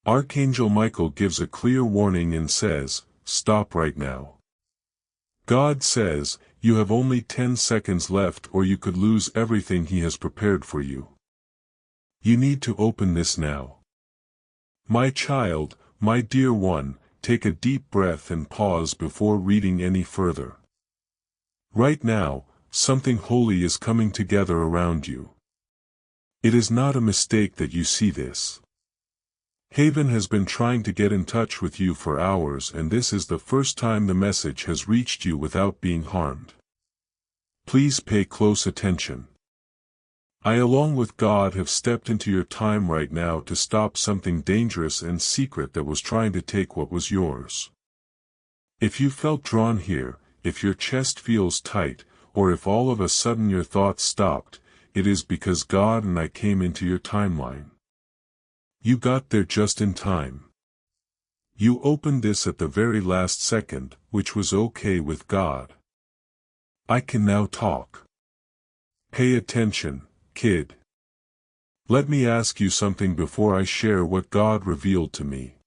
Archangel Michael gives a clear warning and says, "Stop right now." God says, you have only 10 seconds left or you could lose everything He has prepared for you. You need to open this now. My child, my dear one, take a deep breath and pause before reading any further. Right now, something holy is coming together around you. It is not a mistake that you see this. Heaven has been trying to get in touch with you for hours, and this is the first time the message has reached you without being harmed. Please pay close attention. I, along with God, have stepped into your time right now to stop something dangerous and secret that was trying to take what was yours. If you felt drawn here, if your chest feels tight, or if all of a sudden your thoughts stopped, it is because God and I came into your timeline. You got there just in time. You opened this at the very last second, which was okay with God. I can now talk. Pay attention, kid. Let me ask you something before I share what God revealed to me.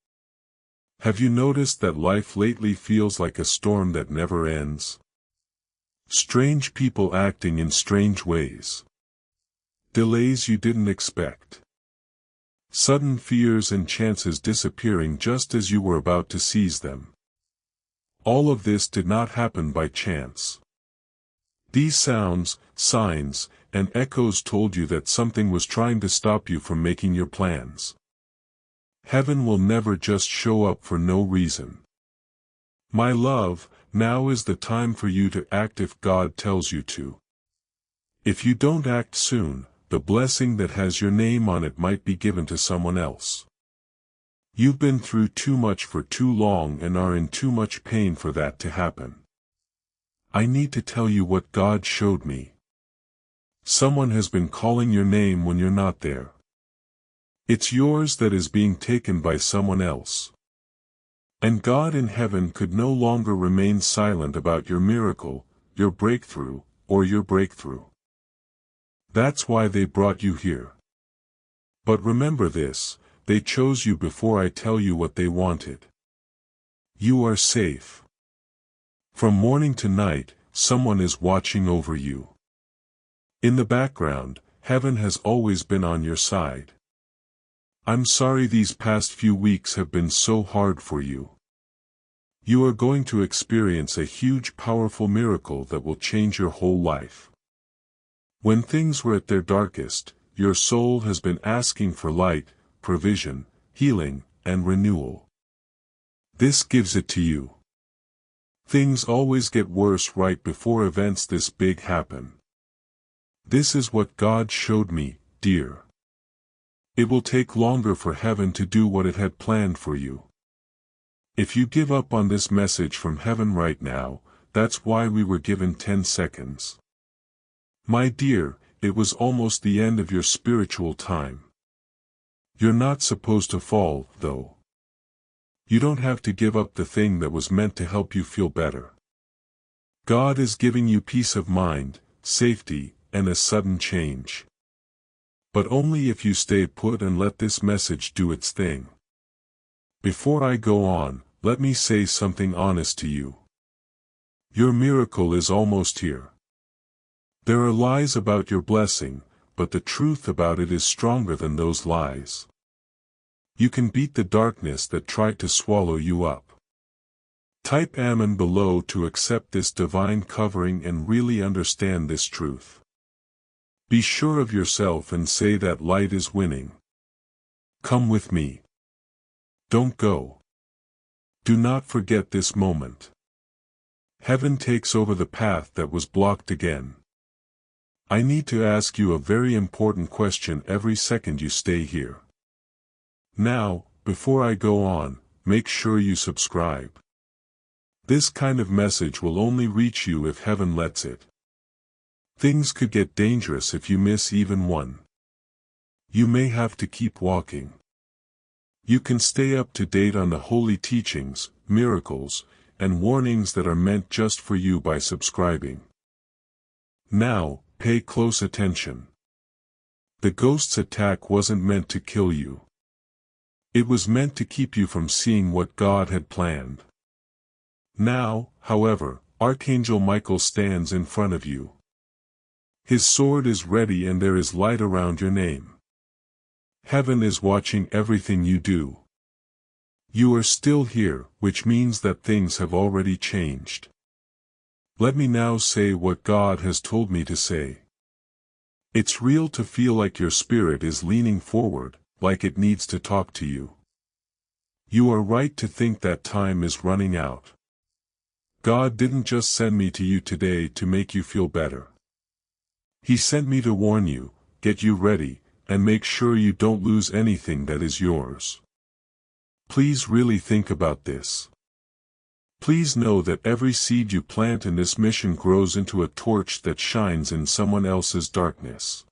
Have you noticed that life lately feels like a storm that never ends? Strange people acting in strange ways. Delays you didn't expect. Sudden fears and chances disappearing just as you were about to seize them. All of this did not happen by chance. These sounds, signs, and echoes told you that something was trying to stop you from making your plans. Heaven will never just show up for no reason. My love, now is the time for you to act if God tells you to. If you don't act soon, the blessing that has your name on it might be given to someone else. You've been through too much for too long and are in too much pain for that to happen. I need to tell you what God showed me. Someone has been calling your name when you're not there. It's yours that is being taken by someone else. And God in heaven could no longer remain silent about your miracle, your breakthrough, or your breakthrough. That's why they brought you here. But remember this, they chose you before I tell you what they wanted. You are safe. From morning to night, someone is watching over you. In the background, heaven has always been on your side. I'm sorry these past few weeks have been so hard for you. You are going to experience a huge, powerful miracle that will change your whole life. When things were at their darkest, your soul has been asking for light, provision, healing, and renewal. This gives it to you. Things always get worse right before events this big happen. This is what God showed me, dear. It will take longer for heaven to do what it had planned for you. If you give up on this message from heaven right now, that's why we were given 10 seconds. My dear, it was almost the end of your spiritual time. You're not supposed to fall, though. You don't have to give up the thing that was meant to help you feel better. God is giving you peace of mind, safety, and a sudden change. But only if you stay put and let this message do its thing. Before I go on, let me say something honest to you. Your miracle is almost here. There are lies about your blessing, but the truth about it is stronger than those lies. You can beat the darkness that tried to swallow you up. Type Amen below to accept this divine covering and really understand this truth. Be sure of yourself and say that light is winning. Come with me. Don't go. Do not forget this moment. Heaven takes over the path that was blocked again. I need to ask you a very important question every second you stay here. Now, before I go on, make sure you subscribe. This kind of message will only reach you if heaven lets it. Things could get dangerous if you miss even one. You may have to keep walking. You can stay up to date on the holy teachings, miracles, and warnings that are meant just for you by subscribing. Now, pay close attention. The ghost's attack wasn't meant to kill you. It was meant to keep you from seeing what God had planned. Now, however, Archangel Michael stands in front of you. His sword is ready and there is light around your name. Heaven is watching everything you do. You are still here, which means that things have already changed. Let me now say what God has told me to say. It's real to feel like your spirit is leaning forward, like it needs to talk to you. You are right to think that time is running out. God didn't just send me to you today to make you feel better. He sent me to warn you, get you ready, and make sure you don't lose anything that is yours. Please really think about this. Please know that every seed you plant in this mission grows into a torch that shines in someone else's darkness.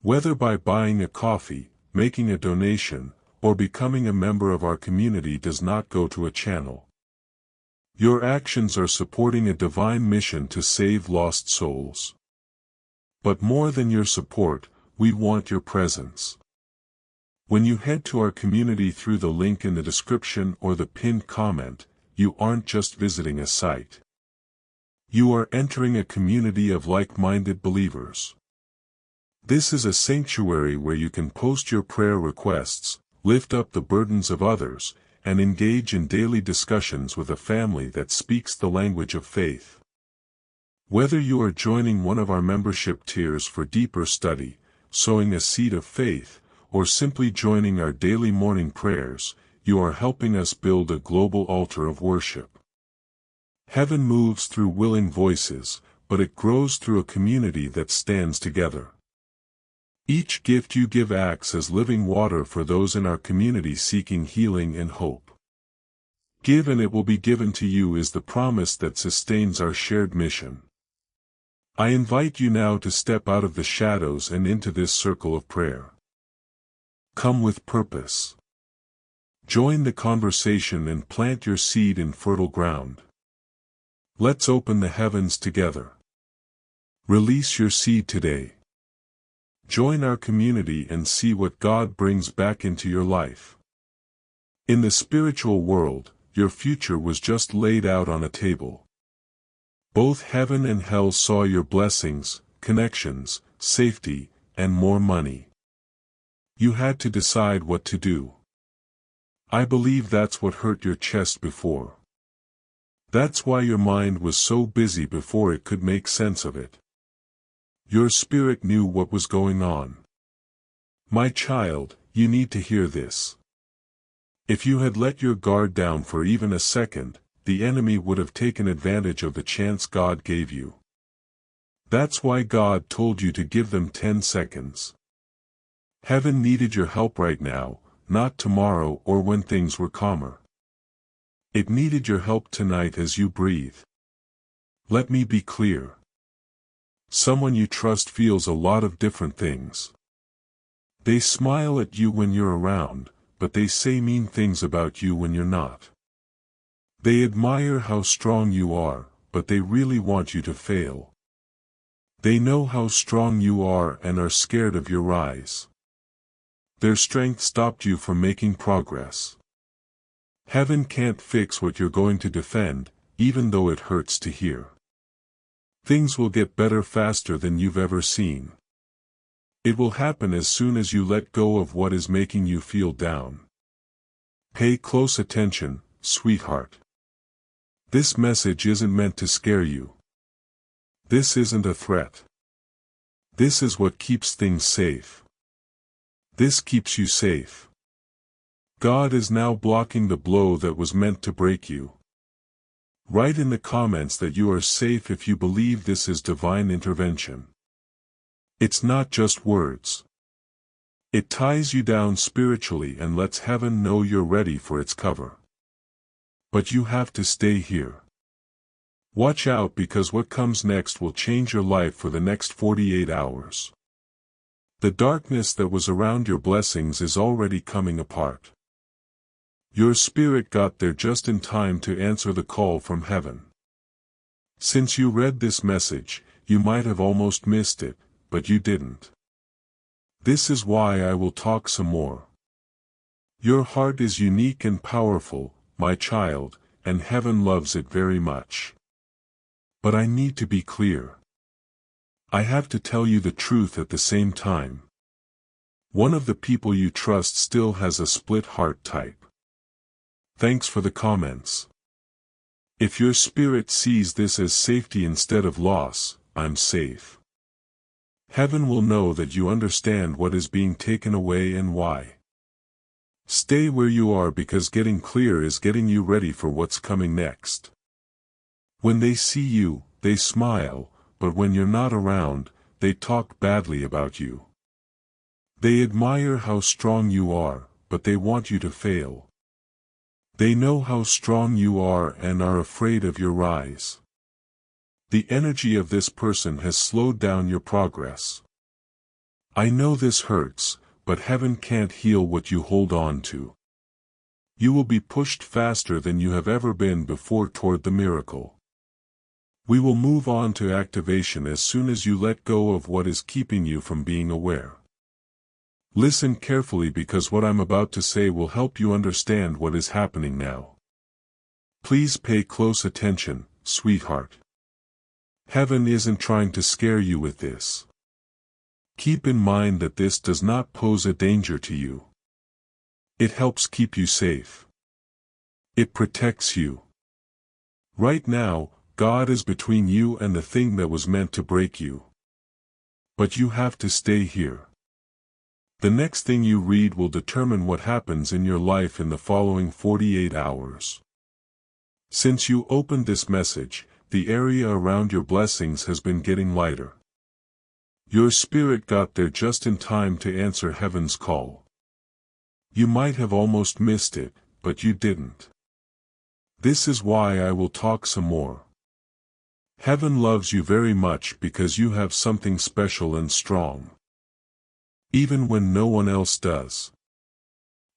Whether by buying a coffee, making a donation, or becoming a member of our community does not go to a channel. Your actions are supporting a divine mission to save lost souls. But more than your support, we want your presence. When you head to our community through the link in the description or the pinned comment, you aren't just visiting a site. You are entering a community of like-minded believers. This is a sanctuary where you can post your prayer requests, lift up the burdens of others, and engage in daily discussions with a family that speaks the language of faith. Whether you are joining one of our membership tiers for deeper study, sowing a seed of faith, or simply joining our daily morning prayers, you are helping us build a global altar of worship. Heaven moves through willing voices, but it grows through a community that stands together. Each gift you give acts as living water for those in our community seeking healing and hope. Give and it will be given to you is the promise that sustains our shared mission. I invite you now to step out of the shadows and into this circle of prayer. Come with purpose. Join the conversation and plant your seed in fertile ground. Let's open the heavens together. Release your seed today. Join our community and see what God brings back into your life. In the spiritual world, your future was just laid out on a table. Both heaven and hell saw your blessings, connections, safety, and more money. You had to decide what to do. I believe that's what hurt your chest before. That's why your mind was so busy before it could make sense of it. Your spirit knew what was going on. My child, you need to hear this. If you had let your guard down for even a second, the enemy would have taken advantage of the chance God gave you. That's why God told you to give them 10 seconds. Heaven needed your help right now, not tomorrow or when things were calmer. It needed your help tonight as you breathe. Let me be clear. Someone you trust feels a lot of different things. They smile at you when you're around, but they say mean things about you when you're not. They admire how strong you are, but they really want you to fail. They know how strong you are and are scared of your rise. Their strength stopped you from making progress. Heaven can't fix what you're going to defend, even though it hurts to hear. Things will get better faster than you've ever seen. It will happen as soon as you let go of what is making you feel down. Pay close attention, sweetheart. This message isn't meant to scare you. This isn't a threat. This is what keeps things safe. This keeps you safe. God is now blocking the blow that was meant to break you. Write in the comments that you are safe if you believe this is divine intervention. It's not just words. It ties you down spiritually and lets heaven know you're ready for its cover. But you have to stay here. Watch out because what comes next will change your life for the next 48 hours. The darkness that was around your blessings is already coming apart. Your spirit got there just in time to answer the call from heaven. Since you read this message, you might have almost missed it, but you didn't. This is why I will talk some more. Your heart is unique and powerful, my child, and heaven loves it very much. But I need to be clear. I have to tell you the truth at the same time. One of the people you trust still has a split heart type. Thanks for the comments. If your spirit sees this as safety instead of loss, I'm safe. Heaven will know that you understand what is being taken away and why. Stay where you are because getting clear is getting you ready for what's coming next. When they see you, they smile, but when you're not around, they talk badly about you. They admire how strong you are, but they want you to fail. They know how strong you are and are afraid of your rise. The energy of this person has slowed down your progress. I know this hurts, but heaven can't heal what you hold on to. You will be pushed faster than you have ever been before toward the miracle. We will move on to activation as soon as you let go of what is keeping you from being aware. Listen carefully because what I'm about to say will help you understand what is happening now. Please pay close attention, sweetheart. Heaven isn't trying to scare you with this. Keep in mind that this does not pose a danger to you. It helps keep you safe. It protects you. Right now, God is between you and the thing that was meant to break you. But you have to stay here. The next thing you read will determine what happens in your life in the following 48 hours. Since you opened this message, the area around your blessings has been getting lighter. Your spirit got there just in time to answer heaven's call. You might have almost missed it, but you didn't. This is why I will talk some more. Heaven loves you very much because you have something special and strong. Even when no one else does.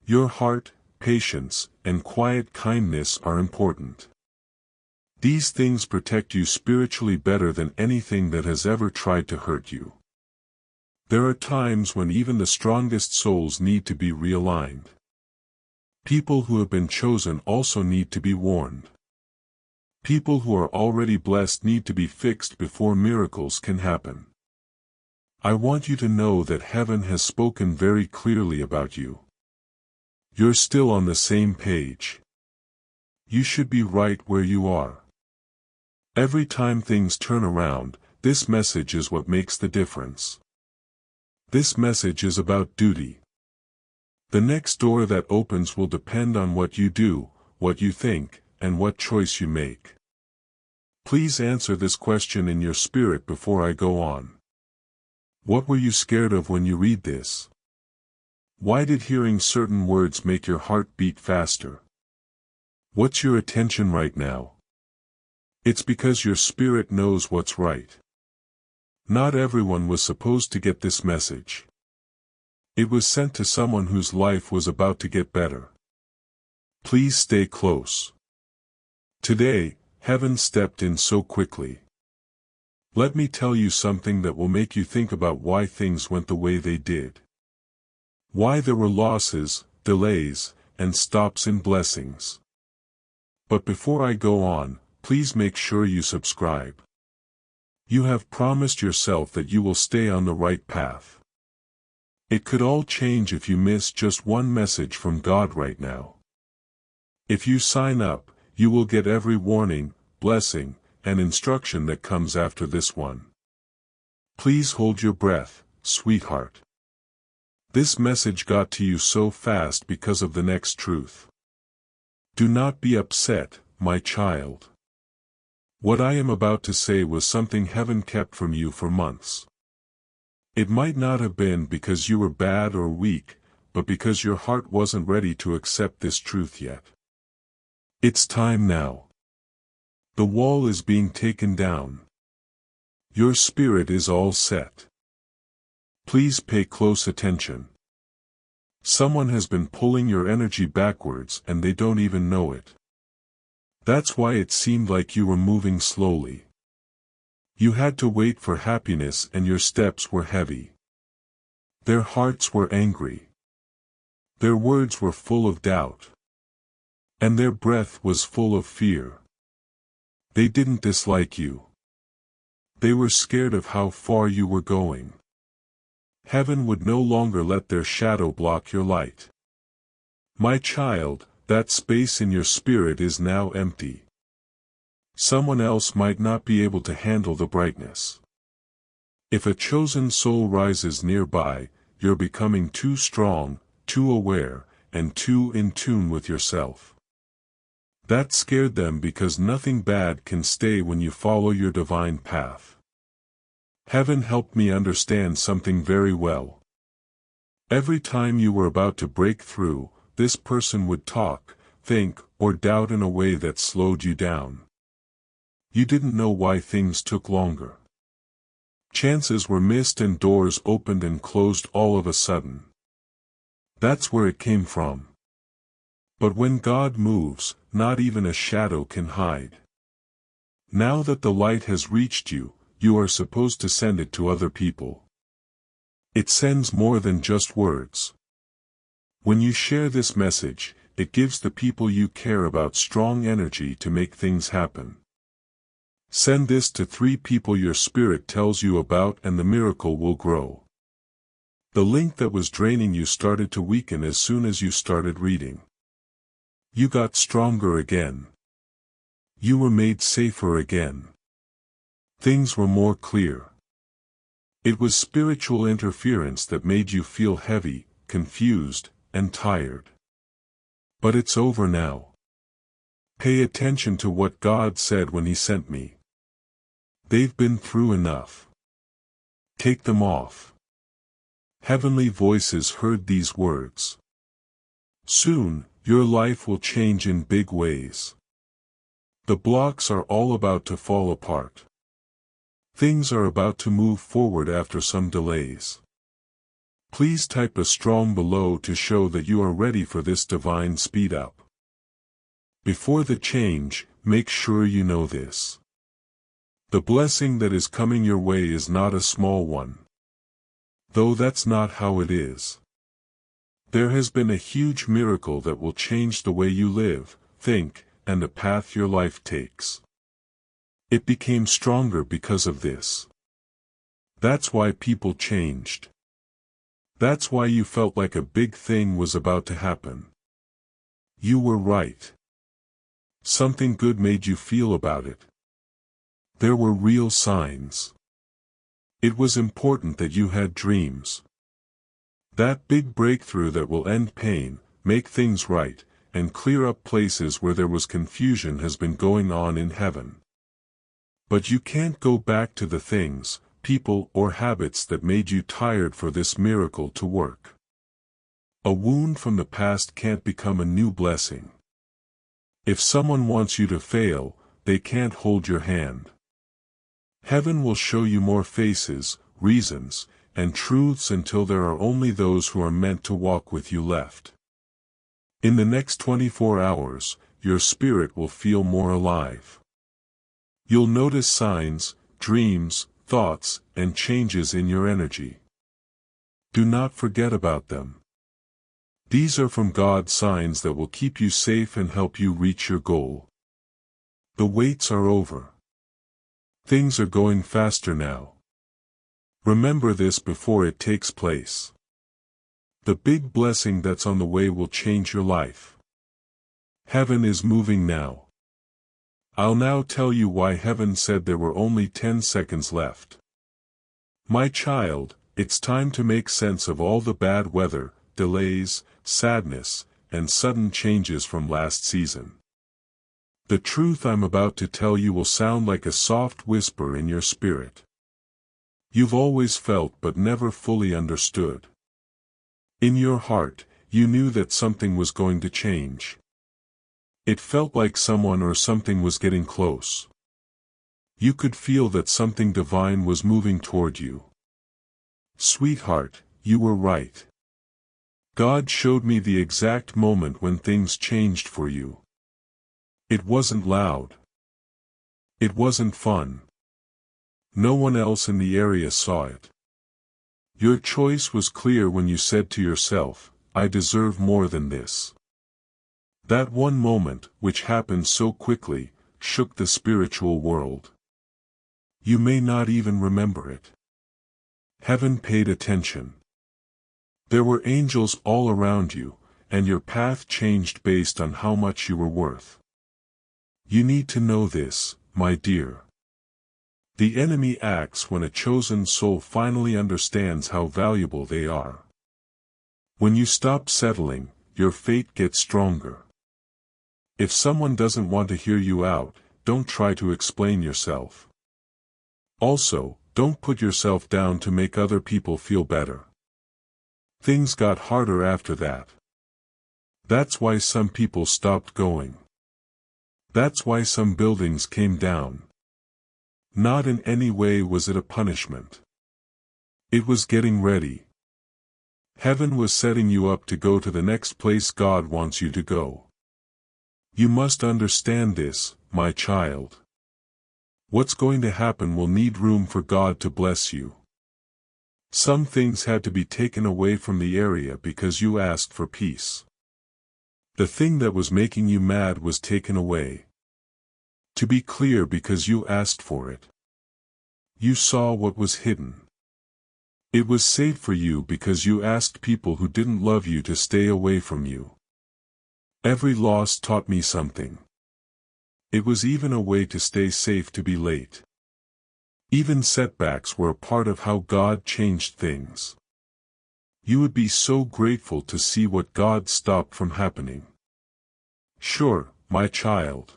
Your heart, patience, and quiet kindness are important. These things protect you spiritually better than anything that has ever tried to hurt you. There are times when even the strongest souls need to be realigned. People who have been chosen also need to be warned. People who are already blessed need to be fixed before miracles can happen. I want you to know that heaven has spoken very clearly about you. You're still on the same page. You should be right where you are. Every time things turn around, this message is what makes the difference. This message is about duty. The next door that opens will depend on what you do, what you think, and what choice you make. Please answer this question in your spirit before I go on. What were you scared of when you read this? Why did hearing certain words make your heart beat faster? What's your attention right now? It's because your spirit knows what's right. Not everyone was supposed to get this message. It was sent to someone whose life was about to get better. Please stay close. Today, heaven stepped in so quickly. Let me tell you something that will make you think about why things went the way they did. Why there were losses, delays, and stops in blessings. But before I go on, please make sure you subscribe. You have promised yourself that you will stay on the right path. It could all change if you miss just one message from God right now. If you sign up, you will get every warning, blessing, and instruction that comes after this one. Please hold your breath, sweetheart. This message got to you so fast because of the next truth. Do not be upset, my child. What I am about to say was something heaven kept from you for months. It might not have been because you were bad or weak, but because your heart wasn't ready to accept this truth yet. It's time now. The wall is being taken down. Your spirit is all set. Please pay close attention. Someone has been pulling your energy backwards and they don't even know it. That's why it seemed like you were moving slowly. You had to wait for happiness and your steps were heavy. Their hearts were angry. Their words were full of doubt. And their breath was full of fear. They didn't dislike you. They were scared of how far you were going. Heaven would no longer let their shadow block your light. My child, that space in your spirit is now empty. Someone else might not be able to handle the brightness. If a chosen soul rises nearby, you're becoming too strong, too aware, and too in tune with yourself. That scared them because nothing bad can stay when you follow your divine path. Heaven helped me understand something very well. Every time you were about to break through, this person would talk, think, or doubt in a way that slowed you down. You didn't know why things took longer. Chances were missed and doors opened and closed all of a sudden. That's where it came from. But when God moves, not even a shadow can hide. Now that the light has reached you, you are supposed to send it to other people. It sends more than just words. When you share this message, it gives the people you care about strong energy to make things happen. Send this to 3 people your spirit tells you about and the miracle will grow. The link that was draining you started to weaken as soon as you started reading. You got stronger again. You were made safer again. Things were more clear. It was spiritual interference that made you feel heavy, confused, and tired. But it's over now. Pay attention to what God said when He sent me. They've been through enough. Take them off. Heavenly voices heard these words. Soon, your life will change in big ways. The blocks are all about to fall apart. Things are about to move forward after some delays. Please type a strong below to show that you are ready for this divine speed up. Before the change, make sure you know this. The blessing that is coming your way is not a small one. Though that's not how it is. There has been a huge miracle that will change the way you live, think, and the path your life takes. It became stronger because of this. That's why people changed. That's why you felt like a big thing was about to happen. You were right. Something good made you feel about it. There were real signs. It was important that you had dreams. That big breakthrough that will end pain, make things right, and clear up places where there was confusion has been going on in heaven. But you can't go back to the things, people or habits that made you tired for this miracle to work. A wound from the past can't become a new blessing. If someone wants you to fail, they can't hold your hand. Heaven will show you more faces, reasons, and truths until there are only those who are meant to walk with you left. In the next 24 hours, your spirit will feel more alive. You'll notice signs, dreams, thoughts, and changes in your energy. Do not forget about them. These are from God signs that will keep you safe and help you reach your goal. The waits are over. Things are going faster now. Remember this before it takes place. The big blessing that's on the way will change your life. Heaven is moving now. I'll now tell you why heaven said there were only 10 seconds left. My child, it's time to make sense of all the bad weather, delays, sadness, and sudden changes from last season. The truth I'm about to tell you will sound like a soft whisper in your spirit. You've always felt but never fully understood. In your heart, you knew that something was going to change. It felt like someone or something was getting close. You could feel that something divine was moving toward you. Sweetheart, you were right. God showed me the exact moment when things changed for you. It wasn't loud. It wasn't fun. No one else in the area saw it. Your choice was clear when you said to yourself, I deserve more than this. That one moment, which happened so quickly, shook the spiritual world. You may not even remember it. Heaven paid attention. There were angels all around you, and your path changed based on how much you were worth. You need to know this, my dear. The enemy acts when a chosen soul finally understands how valuable they are. When you stop settling, your fate gets stronger. If someone doesn't want to hear you out, don't try to explain yourself. Also, don't put yourself down to make other people feel better. Things got harder after that. That's why some people stopped going. That's why some buildings came down. Not in any way was it a punishment. It was getting ready. Heaven was setting you up to go to the next place God wants you to go. You must understand this, my child. What's going to happen will need room for God to bless you. Some things had to be taken away from the area because you asked for peace. The thing that was making you mad was taken away. To be clear, because you asked for it. You saw what was hidden. It was safe for you because you asked people who didn't love you to stay away from you. Every loss taught me something. It was even a way to stay safe, to be late. Even setbacks were a part of how God changed things. You would be so grateful to see what God stopped from happening. Sure, my child.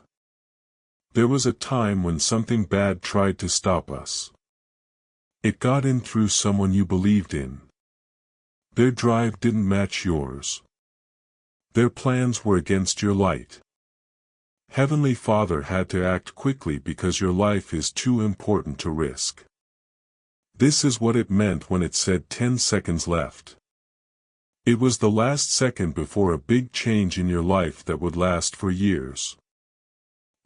There was a time when something bad tried to stop us. It got in through someone you believed in. Their drive didn't match yours. Their plans were against your light. Heavenly Father had to act quickly because your life is too important to risk. This is what it meant when it said 10 seconds left. It was the last second before a big change in your life that would last for years.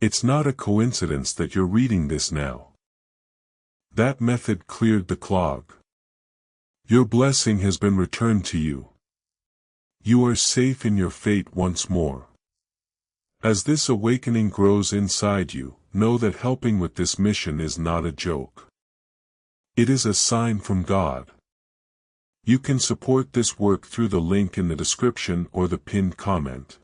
It's not a coincidence that you're reading this now. That method cleared the clog. Your blessing has been returned to you. You are safe in your fate once more. As this awakening grows inside you, know that helping with this mission is not a joke. It is a sign from God. You can support this work through the link in the description or the pinned comment.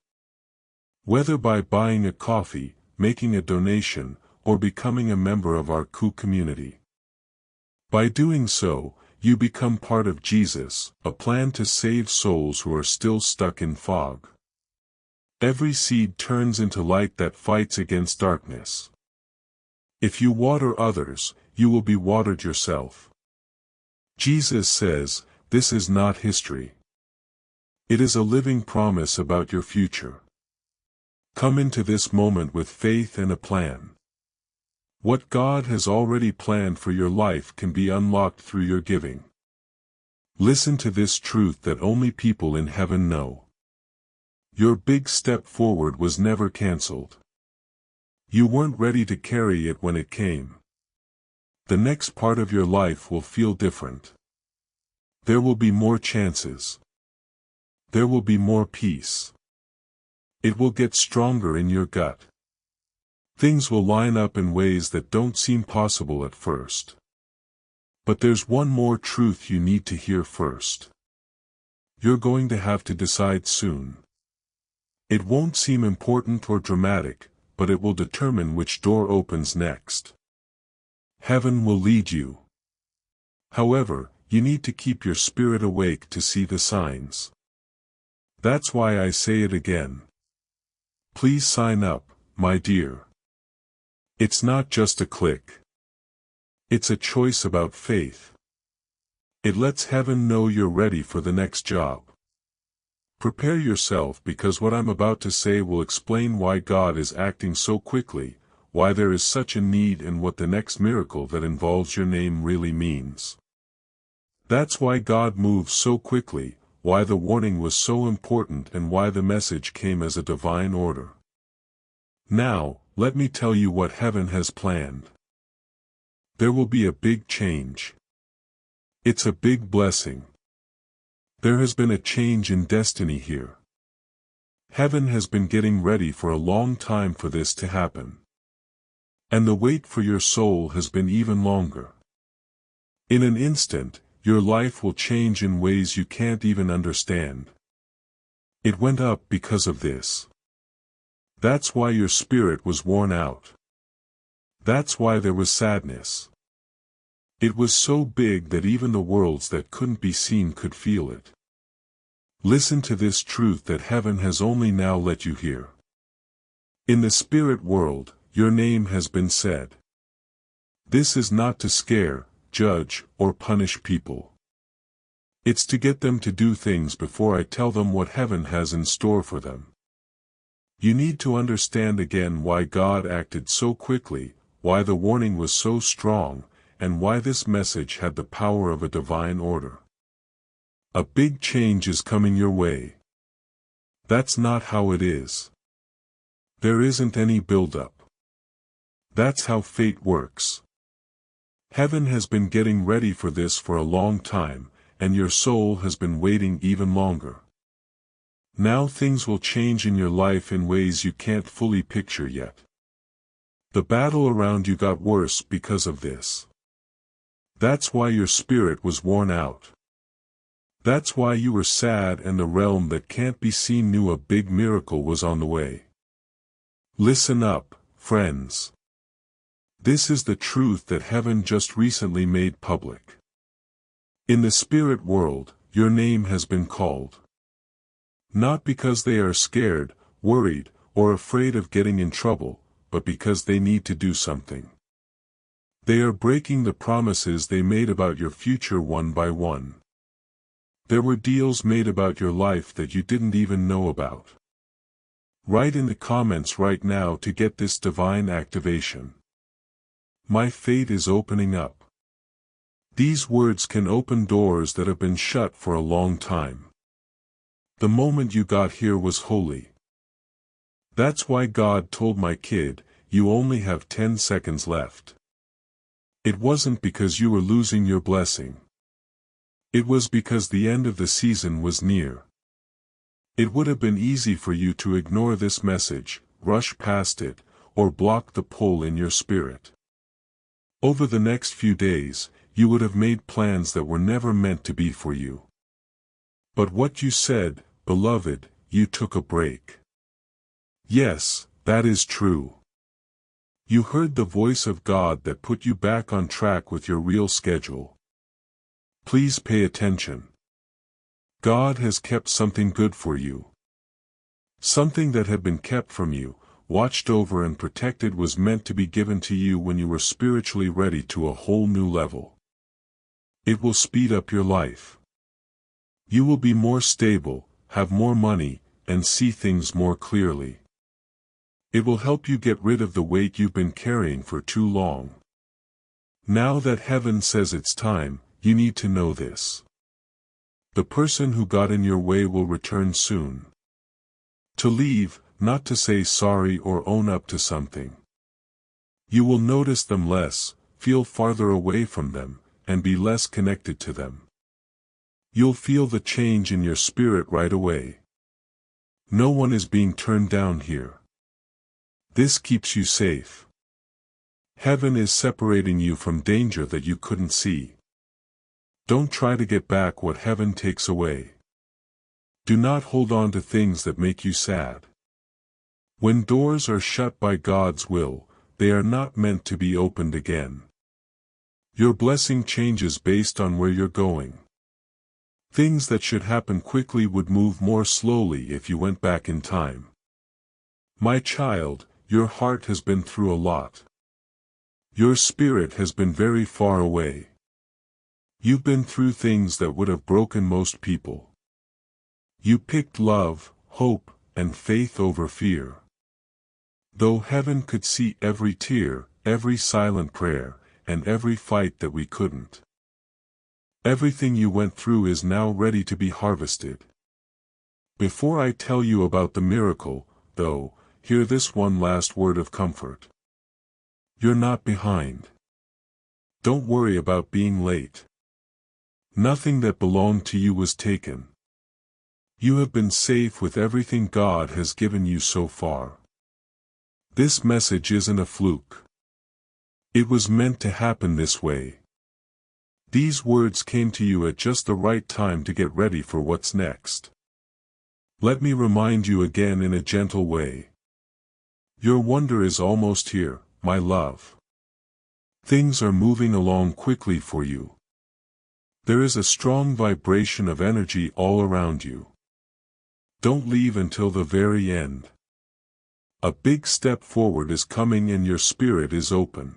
Whether by buying a coffee, making a donation, or becoming a member of our community. By doing so, you become part of Jesus, a plan to save souls who are still stuck in fog. Every seed turns into light that fights against darkness. If you water others, you will be watered yourself. Jesus says, this is not history. It is a living promise about your future. Come into this moment with faith and a plan. What God has already planned for your life can be unlocked through your giving. Listen to this truth that only people in heaven know. Your big step forward was never canceled. You weren't ready to carry it when it came. The next part of your life will feel different. There will be more chances. There will be more peace. It will get stronger in your gut. Things will line up in ways that don't seem possible at first. But there's one more truth you need to hear first. You're going to have to decide soon. It won't seem important or dramatic, but it will determine which door opens next. Heaven will lead you. However, you need to keep your spirit awake to see the signs. That's why I say it again. Please sign up, my dear. It's not just a click. It's a choice about faith. It lets heaven know you're ready for the next job. Prepare yourself, because what I'm about to say will explain why God is acting so quickly, why there is such a need, and what the next miracle that involves your name really means. That's why God moves so quickly, why the warning was so important, and why the message came as a divine order. Now, let me tell you what heaven has planned. There will be a big change. It's a big blessing. There has been a change in destiny here. Heaven has been getting ready for a long time for this to happen. And the wait for your soul has been even longer. In an instant, your life will change in ways you can't even understand. It went up because of this. That's why your spirit was worn out. That's why there was sadness. It was so big that even the worlds that couldn't be seen could feel it. Listen to this truth that heaven has only now let you hear. In the spirit world, your name has been said. This is not to scare, judge, or punish people. It's to get them to do things before I tell them what heaven has in store for them. You need to understand again why God acted so quickly, why the warning was so strong, and why this message had the power of a divine order. A big change is coming your way. That's not how it is. There isn't any build-up. That's how fate works. Heaven has been getting ready for this for a long time, and your soul has been waiting even longer. Now things will change in your life in ways you can't fully picture yet. The battle around you got worse because of this. That's why your spirit was worn out. That's why you were sad, and the realm that can't be seen knew a big miracle was on the way. Listen up, friends. This is the truth that heaven just recently made public. In the spirit world, your name has been called. Not because they are scared, worried, or afraid of getting in trouble, but because they need to do something. They are breaking the promises they made about your future one by one. There were deals made about your life that you didn't even know about. Write in the comments right now to get this divine activation. My fate is opening up. These words can open doors that have been shut for a long time. The moment you got here was holy. That's why God told my kid, you only have 10 seconds left. It wasn't because you were losing your blessing. It was because the end of the season was near. It would have been easy for you to ignore this message, rush past it, or block the pull in your spirit. Over the next few days, you would have made plans that were never meant to be for you. But what you said, beloved, you took a break. Yes, that is true. You heard the voice of God that put you back on track with your real schedule. Please pay attention. God has kept something good for you. Something that had been kept from you, watched over and protected, was meant to be given to you when you were spiritually ready to a whole new level. It will speed up your life. You will be more stable, have more money, and see things more clearly. It will help you get rid of the weight you've been carrying for too long. Now that heaven says it's time, you need to know this. The person who got in your way will return soon. To leave, not to say sorry or own up to something. You will notice them less, feel farther away from them, and be less connected to them. You'll feel the change in your spirit right away. No one is being turned down here. This keeps you safe. Heaven is separating you from danger that you couldn't see. Don't try to get back what heaven takes away. Do not hold on to things that make you sad. When doors are shut by God's will, they are not meant to be opened again. Your blessing changes based on where you're going. Things that should happen quickly would move more slowly if you went back in time. My child, your heart has been through a lot. Your spirit has been very far away. You've been through things that would have broken most people. You picked love, hope, and faith over fear. Though heaven could see every tear, every silent prayer, and every fight that we couldn't. Everything you went through is now ready to be harvested. Before I tell you about the miracle, though, hear this one last word of comfort. You're not behind. Don't worry about being late. Nothing that belonged to you was taken. You have been safe with everything God has given you so far. This message isn't a fluke. It was meant to happen this way. These words came to you at just the right time to get ready for what's next. Let me remind you again in a gentle way. Your wonder is almost here, my love. Things are moving along quickly for you. There is a strong vibration of energy all around you. Don't leave until the very end. A big step forward is coming and your spirit is open.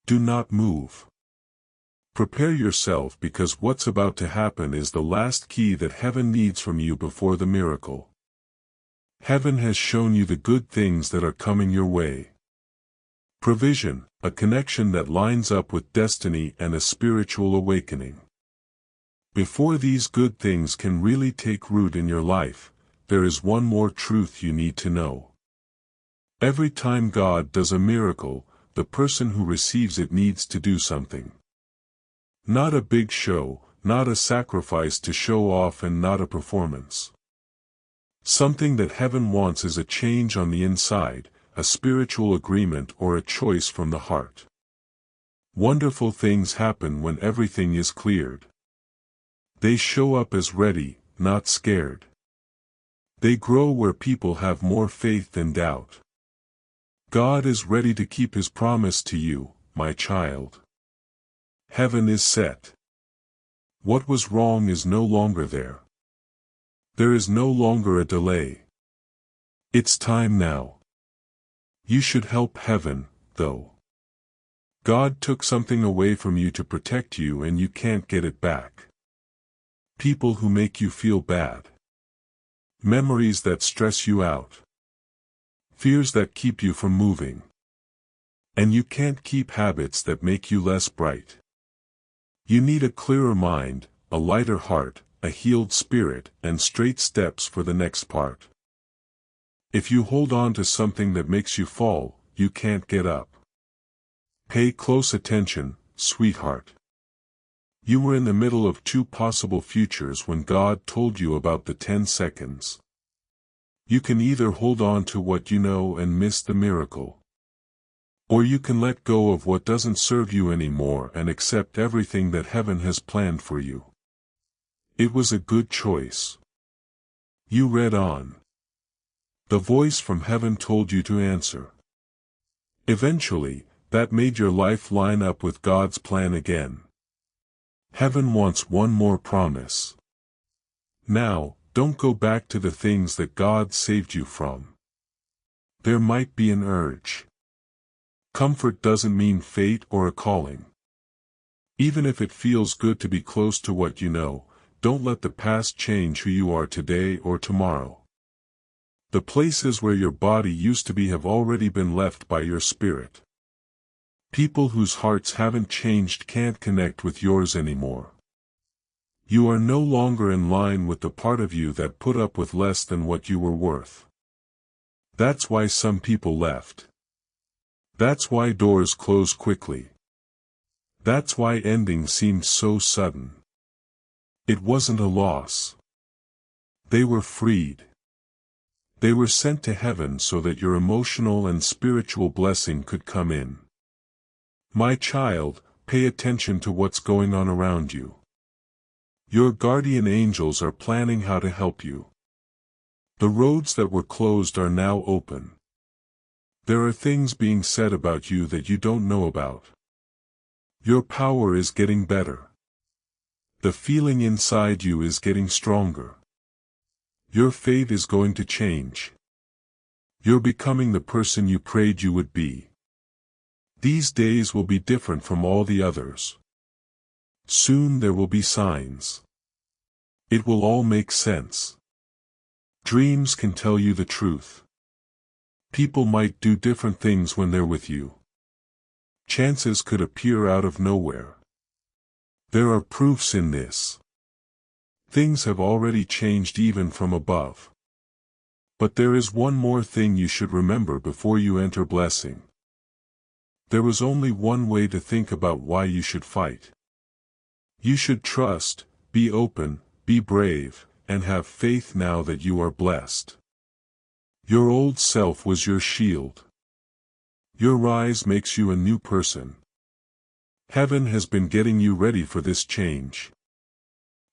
Do not move. Prepare yourself because what's about to happen is the last key that heaven needs from you before the miracle. Heaven has shown you the good things that are coming your way. Provision, a connection that lines up with destiny and a spiritual awakening. Before these good things can really take root in your life, there is one more truth you need to know. Every time God does a miracle, the person who receives it needs to do something. Not a big show, not a sacrifice to show off, and not a performance. Something that heaven wants is a change on the inside, a spiritual agreement or a choice from the heart. Wonderful things happen when everything is cleared. They show up as ready, not scared. They grow where people have more faith than doubt. God is ready to keep His promise to you, my child. Heaven is set. What was wrong is no longer there. There is no longer a delay. It's time now. You should help heaven, though. God took something away from you to protect you and you can't get it back. People who make you feel bad. Memories that stress you out. Fears that keep you from moving. And you can't keep habits that make you less bright. You need a clearer mind, a lighter heart, a healed spirit, and straight steps for the next part. If you hold on to something that makes you fall, you can't get up. Pay close attention, sweetheart. You were in the middle of two possible futures when God told you about the 10 seconds. You can either hold on to what you know and miss the miracle. Or you can let go of what doesn't serve you anymore and accept everything that heaven has planned for you. It was a good choice. You read on. The voice from heaven told you to answer. Eventually, that made your life line up with God's plan again. Heaven wants one more promise. Now, don't go back to the things that God saved you from. There might be an urge. Comfort doesn't mean fate or a calling. Even if it feels good to be close to what you know, don't let the past change who you are today or tomorrow. The places where your body used to be have already been left by your spirit. People whose hearts haven't changed can't connect with yours anymore. You are no longer in line with the part of you that put up with less than what you were worth. That's why some people left. That's why doors close quickly. That's why endings seemed so sudden. It wasn't a loss. They were freed. They were sent to heaven so that your emotional and spiritual blessing could come in. My child, pay attention to what's going on around you. Your guardian angels are planning how to help you. The roads that were closed are now open. There are things being said about you that you don't know about. Your power is getting better. The feeling inside you is getting stronger. Your fate is going to change. You're becoming the person you prayed you would be. These days will be different from all the others. Soon there will be signs. It will all make sense. Dreams can tell you the truth. People might do different things when they're with you. Chances could appear out of nowhere. There are proofs in this. Things have already changed even from above. But there is one more thing you should remember before you enter blessing. There was only one way to think about why you should fight. You should trust, be open, be brave, and have faith now that you are blessed. Your old self was your shield. Your rise makes you a new person. Heaven has been getting you ready for this change.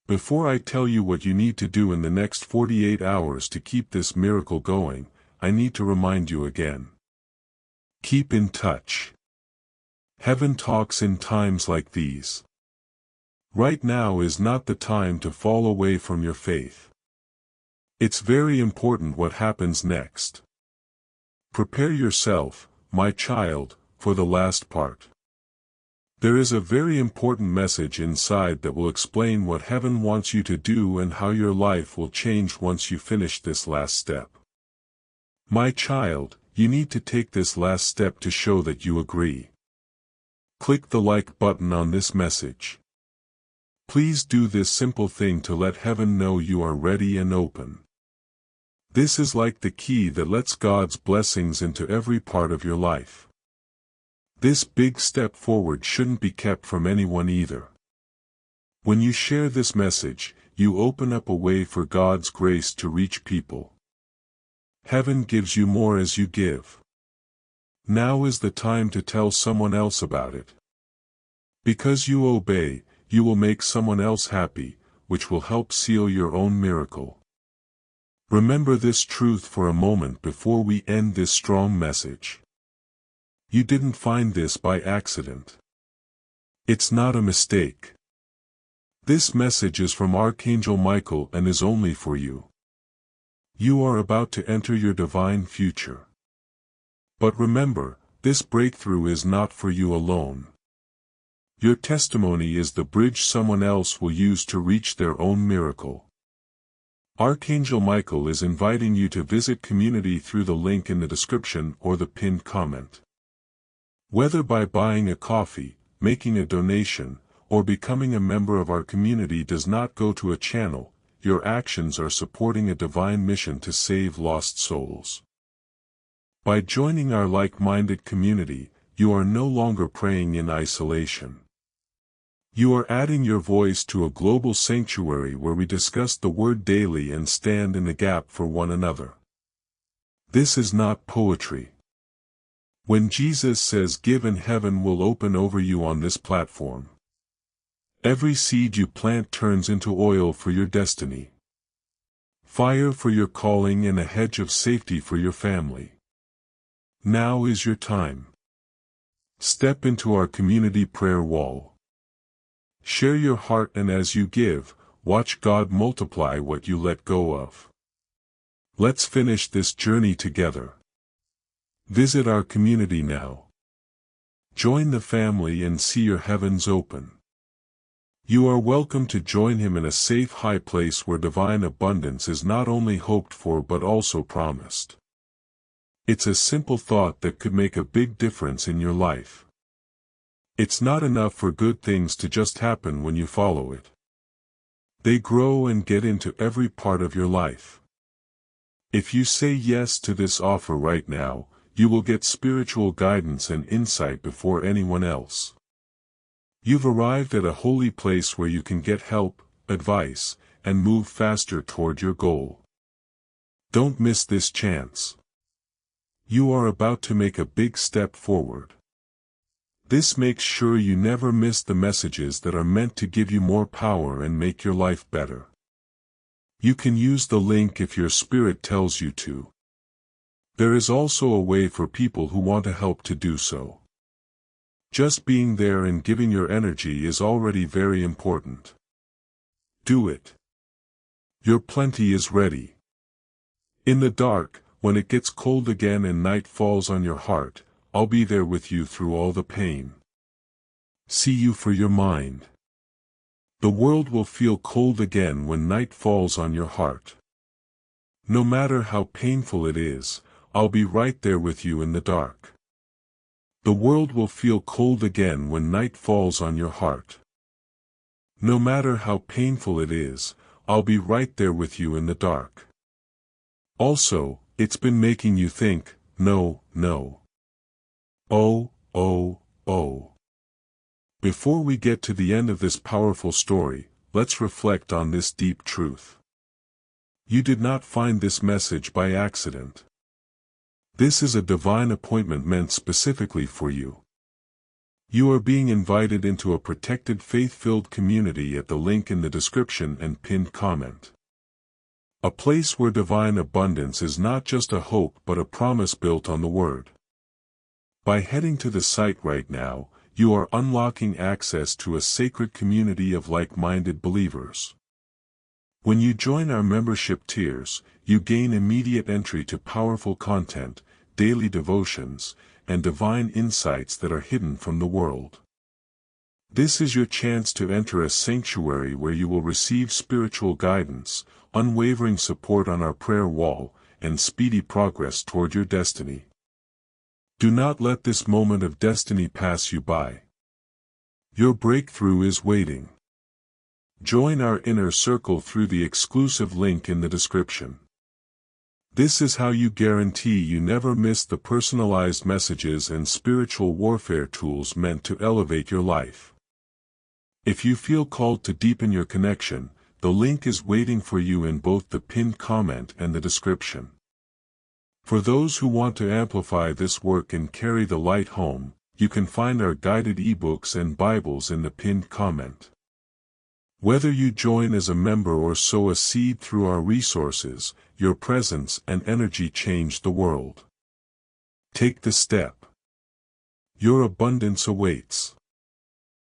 Before I tell you what you need to do in the next 48 hours to keep this miracle going, I need to remind you again. Keep in touch. Heaven talks in times like these. Right now is not the time to fall away from your faith. It's very important what happens next. Prepare yourself, my child, for the last part. There is a very important message inside that will explain what heaven wants you to do and how your life will change once you finish this last step. My child, you need to take this last step to show that you agree. Click the like button on this message. Please do this simple thing to let heaven know you are ready and open. This is like the key that lets God's blessings into every part of your life. This big step forward shouldn't be kept from anyone either. When you share this message, you open up a way for God's grace to reach people. Heaven gives you more as you give. Now is the time to tell someone else about it. Because you obey, you will make someone else happy, which will help seal your own miracle. Remember this truth for a moment before we end this strong message. You didn't find this by accident. It's not a mistake. This message is from Archangel Michael and is only for you. You are about to enter your divine future. But remember, this breakthrough is not for you alone. Your testimony is the bridge someone else will use to reach their own miracle. Archangel Michael is inviting you to visit community through the link in the description or the pinned comment. Whether by buying a coffee, making a donation, or becoming a member of our community does not go to a channel, your actions are supporting a divine mission to save lost souls. By joining our like-minded community, you are no longer praying in isolation. You are adding your voice to a global sanctuary where we discuss the Word daily and stand in the gap for one another. This is not poetry. When Jesus says give and heaven will open over you on this platform. Every seed you plant turns into oil for your destiny. Fire for your calling and a hedge of safety for your family. Now is your time. Step into our community prayer wall. Share your heart and as you give, watch God multiply what you let go of. Let's finish this journey together. Visit our community now. Join the family and see your heavens open. You are welcome to join him in a safe high place where divine abundance is not only hoped for but also promised. It's a simple thought that could make a big difference in your life. It's not enough for good things to just happen when you follow it. They grow and get into every part of your life. If you say yes to this offer right now, you will get spiritual guidance and insight before anyone else. You've arrived at a holy place where you can get help, advice, and move faster toward your goal. Don't miss this chance. You are about to make a big step forward. This makes sure you never miss the messages that are meant to give you more power and make your life better. You can use the link if your spirit tells you to. There is also a way for people who want to help to do so. Just being there and giving your energy is already very important. Do it. Your plenty is ready. In the dark, when it gets cold again and night falls on your heart, I'll be there with you through all the pain. See you for your mind. The world will feel cold again when night falls on your heart. No matter how painful it is, I'll be right there with you in the dark. The world will feel cold again when night falls on your heart. No matter how painful it is, I'll be right there with you in the dark. Also, it's been making you think, no, no. Oh, oh, oh. Before we get to the end of this powerful story, let's reflect on this deep truth. You did not find this message by accident. This is a divine appointment meant specifically for you. You are being invited into a protected faith-filled community at the link in the description and pinned comment. A place where divine abundance is not just a hope but a promise built on the Word. By heading to the site right now, you are unlocking access to a sacred community of like-minded believers. When you join our membership tiers, you gain immediate entry to powerful content, daily devotions, and divine insights that are hidden from the world. This is your chance to enter a sanctuary where you will receive spiritual guidance, unwavering support on our prayer wall, and speedy progress toward your destiny. Do not let this moment of destiny pass you by. Your breakthrough is waiting. Join our inner circle through the exclusive link in the description. This is how you guarantee you never miss the personalized messages and spiritual warfare tools meant to elevate your life. If you feel called to deepen your connection, the link is waiting for you in both the pinned comment and the description. For those who want to amplify this work and carry the light home, you can find our guided ebooks and Bibles in the pinned comment. Whether you join as a member or sow a seed through our resources, your presence and energy change the world. Take the step. Your abundance awaits.